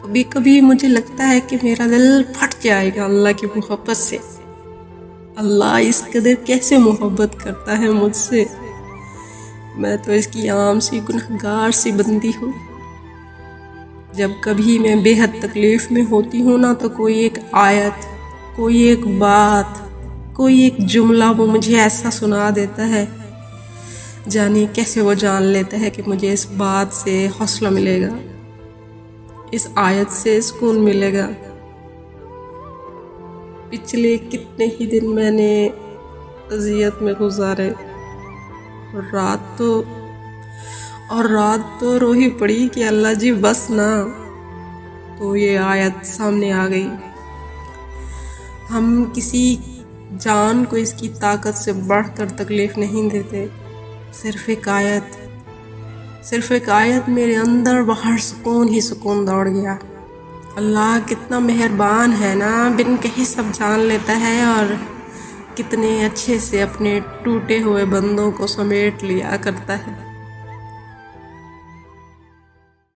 کبھی کبھی مجھے لگتا ہے کہ میرا دل پھٹ جائے گا اللہ کی محبت سے۔ اللہ اس قدر کیسے محبت کرتا ہے مجھ سے، میں تو اس کی عام سی گنہگار سی بندی ہوں۔ جب کبھی میں بے حد تکلیف میں ہوتی ہوں نا، تو کوئی ایک آیت، کوئی ایک بات، کوئی ایک جملہ وہ مجھے ایسا سنا دیتا ہے، جانے کیسے وہ جان لیتا ہے کہ مجھے اس بات سے حوصلہ ملے گا، اس آیت سے سکون ملے گا۔ پچھلے کتنے ہی دن میں نے اذیت میں گزارے، رات تو رو ہی پڑی کہ اللہ جی بس نا، تو یہ آیت سامنے آ گئی۔ ہم کسی جان کو اس کی طاقت سے بڑھ کر تکلیف نہیں دیتے، صرف ایک آیت میرے اندر باہر سکون ہی سکون دوڑ گیا۔ اللہ کتنا مہربان ہے نا، بن کہیں سب جان لیتا ہے، اور کتنے اچھے سے اپنے ٹوٹے ہوئے بندوں کو سمیٹ لیا کرتا ہے۔